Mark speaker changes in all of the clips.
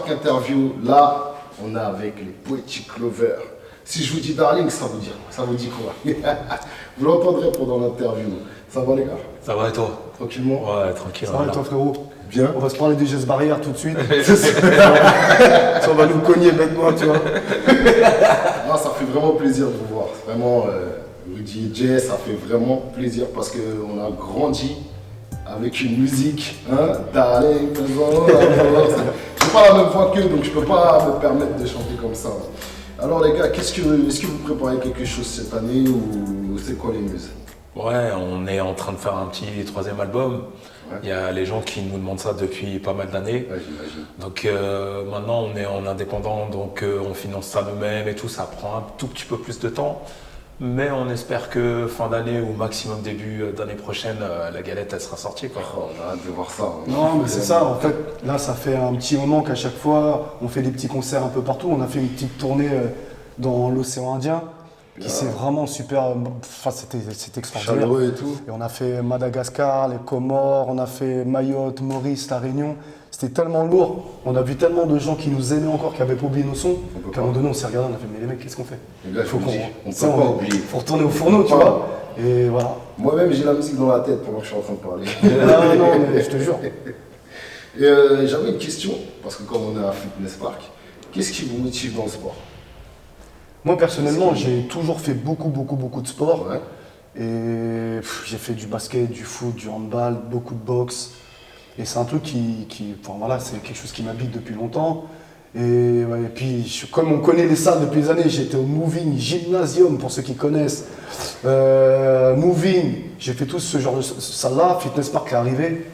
Speaker 1: Park Interview. Là, on est avec les Poetic Lovers. Si je vous dis Darling, ça vous dit quoi? Vous l'entendrez pendant l'interview. Ça va les gars?
Speaker 2: Ça va et toi?
Speaker 1: Tranquillement?
Speaker 2: Ouais, tranquille.
Speaker 3: Ça va et toi frérot?
Speaker 1: Bien.
Speaker 3: On va se parler des gestes barrières tout de suite. Ça va nous cogner bêtement, tu vois.
Speaker 1: Ah, ça fait vraiment plaisir de vous voir. Vraiment, Rudy et Jay, ça fait vraiment plaisir parce qu'on a grandi avec une musique, hein, Darling, j'ai pas la même voix qu'eux, donc je peux pas me permettre de chanter comme ça. Alors les gars, est-ce que vous préparez quelque chose cette année ou c'est quoi les news?
Speaker 2: Ouais, on est en train de faire un petit troisième album.
Speaker 1: Ouais.
Speaker 2: Il y a les gens qui nous demandent ça depuis pas mal d'années.
Speaker 1: Ouais, j'imagine.
Speaker 2: Donc maintenant on est en indépendant, donc on finance ça nous-mêmes et tout, ça prend un tout petit peu plus de temps. Mais on espère que fin d'année ou maximum début d'année prochaine, la galette elle sera sortie, quoi.
Speaker 1: Oh, on a hâte de voir ça. Hein.
Speaker 3: Non, mais c'est ça, en fait, là, ça fait un petit moment qu'à chaque fois, on fait des petits concerts un peu partout. On a fait une petite tournée dans l'océan Indien, qui c'est vraiment super, enfin, c'était extraordinaire.
Speaker 1: Chaleureux et tout.
Speaker 3: Et on a fait Madagascar, les Comores, on a fait Mayotte, Maurice, La Réunion. C'était tellement lourd, on a vu tellement de gens qui nous aimaient encore, qui n'avaient pas oublié nos sons, qu'à un moment donné, on s'est regardé, on a fait, mais les mecs, qu'est-ce qu'on fait?
Speaker 1: Les gars,
Speaker 3: Faut
Speaker 1: on peut pas oublier.
Speaker 3: Faut retourner au fourneau, tu vois. Et voilà.
Speaker 1: Moi-même, j'ai la musique dans la tête pendant que je suis en train de parler.
Speaker 3: Non, mais je te jure.
Speaker 1: Et j'avais une question, parce que comme on est à Fitness Park, qu'est-ce qui vous motive dans le sport?
Speaker 3: Moi, personnellement, j'ai toujours fait beaucoup de sport.
Speaker 1: Ouais.
Speaker 3: Et j'ai fait du basket, du foot, du handball, beaucoup de boxe. Et c'est un truc enfin, voilà, c'est quelque chose qui m'habite depuis longtemps. Et, ouais, et puis, comme on connaît les salles depuis des années, j'étais au Moving Gymnasium, pour ceux qui connaissent. Moving, j'ai fait tout ce genre de salle-là. Fitness Park est arrivé,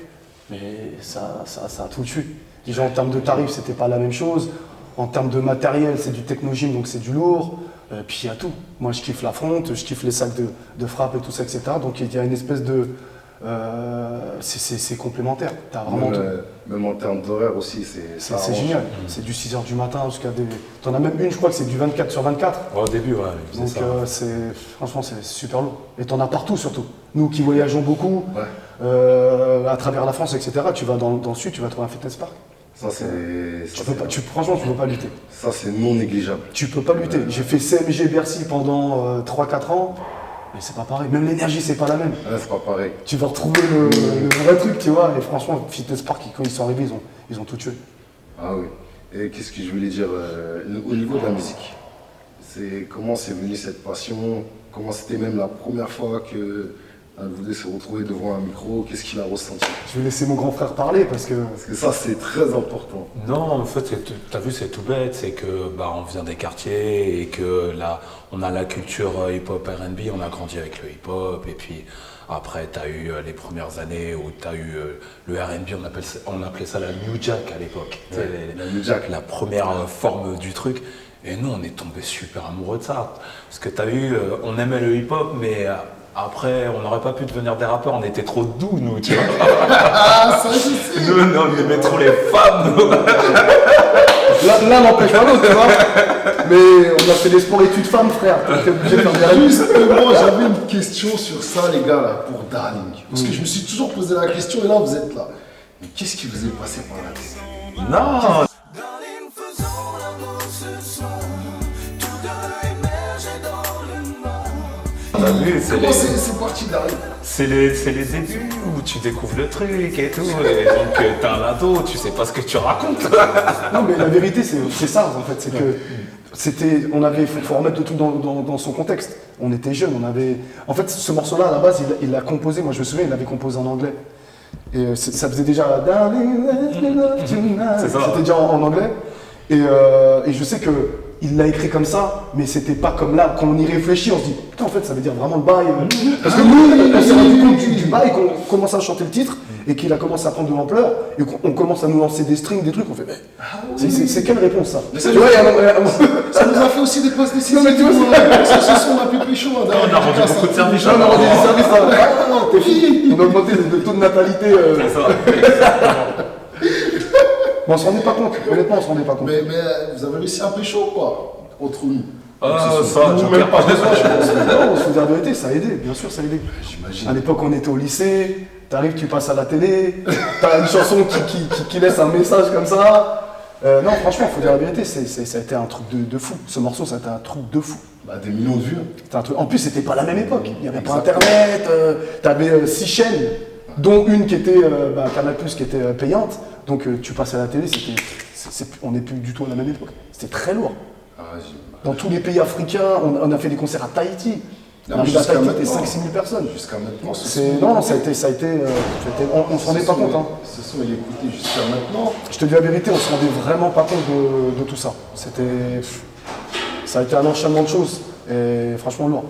Speaker 3: mais ça a tout tué. Déjà, en termes de tarifs, c'était pas la même chose. En termes de matériel, c'est du technogym, donc c'est du lourd. Puis il y a tout. Moi, je kiffe la fronte, je kiffe les sacs de frappe et tout ça, etc. Donc il y a une espèce de... c'est complémentaire. T'as vraiment tout.
Speaker 1: Même en termes d'horaire aussi, c'est
Speaker 3: génial. C'est du 6h du matin jusqu'à des... T'en as même une, je crois que c'est du 24/24.
Speaker 2: Ouais, au début, ouais.
Speaker 3: Donc franchement, c'est super lourd. Et t'en as partout surtout. Nous qui voyageons beaucoup,
Speaker 1: Ouais.
Speaker 3: à travers la France, etc., tu vas dans le sud, tu vas trouver un fitness park.
Speaker 1: Ça,
Speaker 3: Franchement, tu peux pas lutter.
Speaker 1: Ça, c'est non négligeable.
Speaker 3: Tu peux pas lutter. J'ai fait CMG Bercy pendant 3-4 ans, mais c'est pas pareil. Même l'énergie, c'est pas la même.
Speaker 1: Ouais, c'est pas pareil.
Speaker 3: Tu vas retrouver le vrai truc, tu vois. Et franchement, Fitness Park, quand ils sont arrivés, ils ont tout tué.
Speaker 1: Ah oui. Et qu'est-ce que je voulais dire au niveau de la musique? Comment c'est venu cette passion? Comment c'était même la première fois que voulait se retrouver devant un micro? Qu'est-ce qu'il a ressenti?
Speaker 3: Je vais laisser mon grand frère parler parce que
Speaker 1: ça, c'est très important.
Speaker 2: Non, en fait, t'as vu, c'est tout bête, c'est que on vient des quartiers et que là, on a la culture hip-hop R&B, on a grandi avec le hip-hop, et puis après, t'as eu les premières années où t'as eu le R&B, on appelait ça la New Jack à l'époque.
Speaker 1: Ouais, la New Jack.
Speaker 2: La première forme du truc. Et nous, on est tombé super amoureux de ça. Parce que t'as vu, on aimait le hip-hop, mais... Après, on n'aurait pas pu devenir des rappeurs, on était trop doux, nous, tu vois.
Speaker 1: Ah, ça, je sais.
Speaker 2: Nous, on aimait trop les femmes, nous.
Speaker 3: l'un n'empêche pas l'autre, tu vois. Mais on a fait des sports études femmes, frère. T'es obligé de faire des réunions.
Speaker 1: Justement, j'avais une question sur ça, les gars, là, pour Darling. Parce que je me suis toujours posé la question, et là, vous êtes là. Mais qu'est-ce qui vous est passé par la tête?
Speaker 2: Non.
Speaker 4: Darling, faisons l'amour ce soir. Tout doit émerger dans le noir.
Speaker 2: T'as vu,
Speaker 1: C'est parti, Darling.
Speaker 2: c'est les débuts où tu découvres le truc et tout. Et donc, t'es un ado, tu sais pas ce que tu racontes.
Speaker 3: Non, mais la vérité, c'est ça, en fait. C'est que faut remettre tout dans son contexte. On était jeunes, en fait, ce morceau-là, à la base, il l'a composé, moi je me souviens, il l'avait composé en anglais. Et ça faisait déjà Darling, let me love tonight.
Speaker 2: C'est ça.
Speaker 3: C'était déjà en anglais. Et je sais que il l'a écrit comme ça, mais c'était pas comme là. Quand on y réfléchit, on se dit putain, en fait, ça veut dire vraiment le bail. Parce que nous, on s'est rendu compte du bail, qu'on commençait à chanter le titre et qu'il a commencé à prendre de l'ampleur et qu'on commence à nous lancer des strings, des trucs. On fait, mais c'est quelle réponse ça?
Speaker 1: Mais ça,
Speaker 3: Tu vois,
Speaker 1: ça nous a fait aussi des passes décisives.
Speaker 3: Non, mais tu vois,
Speaker 1: ça, ce son a pu pécho.
Speaker 2: On a rendu beaucoup de services.
Speaker 3: on a rendu des services à t'es fini. On a augmenté le taux de natalité.
Speaker 2: C'est ça.
Speaker 3: Mais on se rendait pas compte, honnêtement, on se rendait pas compte.
Speaker 1: Mais vous avez réussi à pécho, quoi, entre nous.
Speaker 2: Ah,
Speaker 1: Donc,
Speaker 2: ça,
Speaker 1: nous,
Speaker 2: j'en
Speaker 1: même
Speaker 2: perds
Speaker 1: pas
Speaker 2: pas
Speaker 1: besoin, je pense.
Speaker 3: Non, on se faut dire la vérité, ça a aidé, bien sûr, ça a aidé.
Speaker 1: J'imagine.
Speaker 3: À l'époque, on était au lycée, t'arrives, tu passes à la télé, t'as une chanson qui laisse un message comme ça. Non, franchement, faut dire la vérité, ça a été un truc de fou. Ce morceau, ça a été un truc de fou.
Speaker 1: Bah, des millions de vues.
Speaker 3: C'était un truc... En plus, c'était pas la même époque. Il n'y avait pas
Speaker 1: Exactement.
Speaker 3: Internet, t'avais 6 chaînes, dont une qui était Canal+, qui était payante. Donc tu passais à la télé, on n'est plus du tout à la même époque. C'était très lourd.
Speaker 1: Ah,
Speaker 3: Dans tous les pays africains, on a fait des concerts à Tahiti.
Speaker 1: Non,
Speaker 3: On arrive à
Speaker 1: jusqu'à
Speaker 3: Tahiti, c'était
Speaker 1: maintenant.
Speaker 3: 5-6 000 personnes.
Speaker 1: jusqu'à maintenant,
Speaker 3: Non, ça a été on se rendait pas compte. Hein.
Speaker 1: Ce son, il est écouté jusqu'à maintenant.
Speaker 3: Je te dis la vérité, on se rendait vraiment pas compte de tout ça. Ça a été un enchaînement de choses. Et franchement lourd.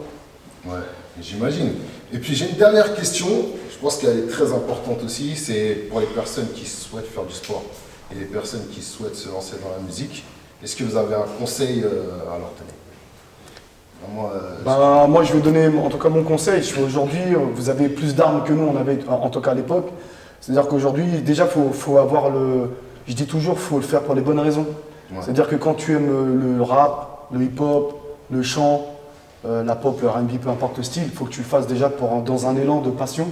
Speaker 1: Ouais, j'imagine. Et puis j'ai une dernière question, je pense qu'elle est très importante aussi, c'est pour les personnes qui souhaitent faire du sport et les personnes qui souhaitent se lancer dans la musique. Est-ce que vous avez un conseil à leur donner? Vraiment,
Speaker 3: Moi, je vais donner en tout cas mon conseil. Aujourd'hui, vous avez plus d'armes que nous, on avait en tout cas à l'époque. C'est-à-dire qu'aujourd'hui, déjà, faut avoir le. Je dis toujours, faut le faire pour les bonnes raisons.
Speaker 1: Ouais.
Speaker 3: C'est-à-dire que quand tu aimes le rap, le hip-hop, le chant, la pop, le R&B, peu importe le style, il faut que tu le fasses déjà dans un élan de passion.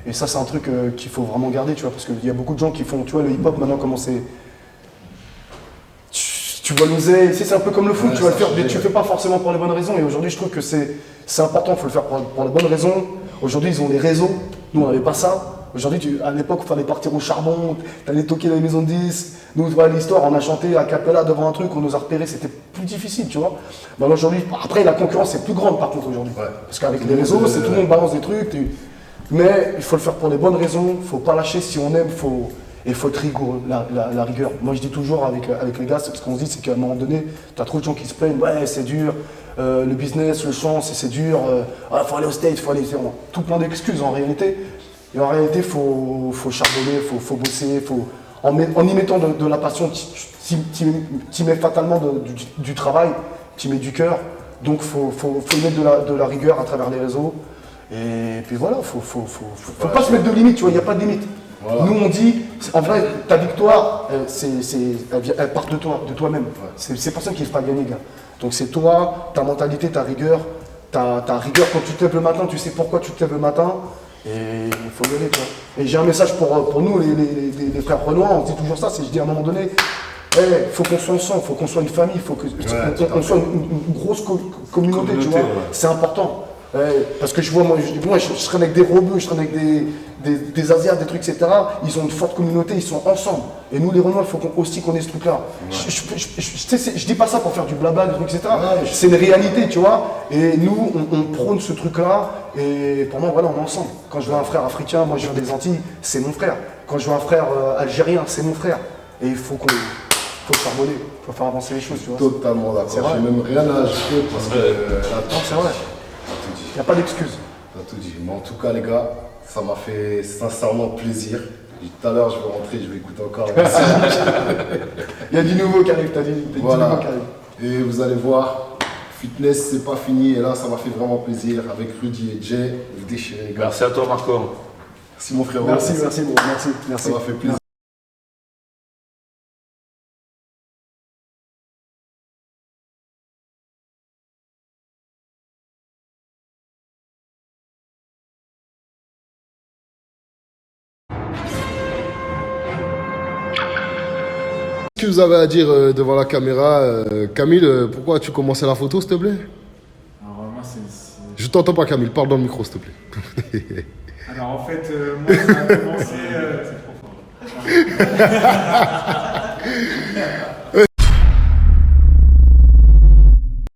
Speaker 3: Et ça, c'est un truc qu'il faut vraiment garder, tu vois, parce qu'il y a beaucoup de gens qui font, tu vois, le hip-hop maintenant, comment c'est. Tu vois l'oseille, c'est un peu comme le foot,
Speaker 1: Ouais,
Speaker 3: tu vas le
Speaker 1: ça
Speaker 3: faire,
Speaker 1: change,
Speaker 3: mais tu le fais pas forcément pour les bonnes raisons. Et aujourd'hui, je trouve que c'est important, il faut le faire pour les bonnes raisons. Aujourd'hui, ils ont des réseaux, nous, on n'avait pas ça. Aujourd'hui, à l'époque, il fallait partir au charbon, t'allais toquer dans les maisons de 10. Nous, voilà l'histoire, on a chanté à cappella devant un truc, on nous a repérés, c'était plus difficile, tu vois. Maintenant, aujourd'hui, après, la concurrence est plus grande par contre aujourd'hui.
Speaker 1: Ouais.
Speaker 3: Parce qu'avec
Speaker 1: Tout
Speaker 3: les
Speaker 1: le
Speaker 3: réseaux,
Speaker 1: monde,
Speaker 3: c'est tout le monde balance des trucs. Mais il faut le faire pour les bonnes raisons, il faut pas lâcher si on aime, il faut être rigoureux, la rigueur. Moi je dis toujours avec les gars, ce qu'on se dit, c'est qu'à un moment donné, tu as trop de gens qui se plaignent, ouais c'est dur, le business, le chant, c'est dur, faut aller au state, faut aller. Tout plein d'excuses en réalité. Et en réalité, il faut charbonner, faut bosser, en y mettant de la passion, tu mets fatalement du travail, tu mets du cœur. Donc faut y mettre de la rigueur à travers les réseaux. Et puis voilà, faut pas se mettre de limite, tu vois, il n'y a pas de limite.
Speaker 1: Voilà.
Speaker 3: Nous on dit, en vrai, ta victoire, elle part de toi-même. C'est personne qui ne fera gagner, gars. Donc c'est toi, ta mentalité, ta rigueur quand tu te lèves le matin, tu sais pourquoi tu te lèves le matin. Et il faut y aller, quoi. Et j'ai un message pour nous, les frères Renoir, on se dit toujours ça, c'est je dis à un moment donné, il faut qu'on soit ensemble, il faut qu'on soit une famille, il faut qu'on soit une grosse communauté, tu vois.
Speaker 2: ouais.
Speaker 3: C'est important. Parce que je vois, moi je traîne avec des rebeux, je traîne avec des Asiates, des trucs, etc. Ils ont une forte communauté, ils sont ensemble. Et nous, les Renois, il faut aussi qu'on ait ce truc-là. Je dis pas ça pour faire du blabla, des trucs, etc. C'est une réalité, tu vois. Et nous, on prône ce truc-là. Et pour moi, voilà, on est ensemble. Quand je vois un frère africain, moi je viens des Antilles, c'est mon frère. Quand je vois un frère algérien, c'est mon frère. Et il faut charbonner, il faut faire avancer les choses, tu vois.
Speaker 1: totalement
Speaker 3: C'est
Speaker 1: d'accord.
Speaker 3: vrai.
Speaker 1: J'ai même rien à ajouter parce que
Speaker 3: Non, c'est vrai.
Speaker 1: t'as tout dit.
Speaker 3: Il n'y a pas d'excuse.
Speaker 1: T'as tout dit. Mais en tout cas, les gars, ça m'a fait sincèrement plaisir. Et tout à l'heure, je vais rentrer, je vais écouter encore.
Speaker 3: Il y a du nouveau qui arrive, t'as dit. Du
Speaker 1: Voilà.
Speaker 3: nouveau qui arrive.
Speaker 1: Et vous allez voir, fitness, c'est pas fini. Et là, ça m'a fait vraiment plaisir. Avec Rudy et Jay, vous déchirez, les gars.
Speaker 2: Merci à toi, Marco.
Speaker 1: Merci, mon frérot.
Speaker 3: Merci, bro. Merci.
Speaker 1: Ça m'a fait plaisir. Qu'est-ce que vous avez à dire devant la caméra Camille, pourquoi tu commençais la photo, s'il te plaît?
Speaker 5: Alors moi
Speaker 1: Je t'entends pas, Camille. Parle dans le micro, s'il te plaît.
Speaker 5: Alors en fait, moi ça a commencé...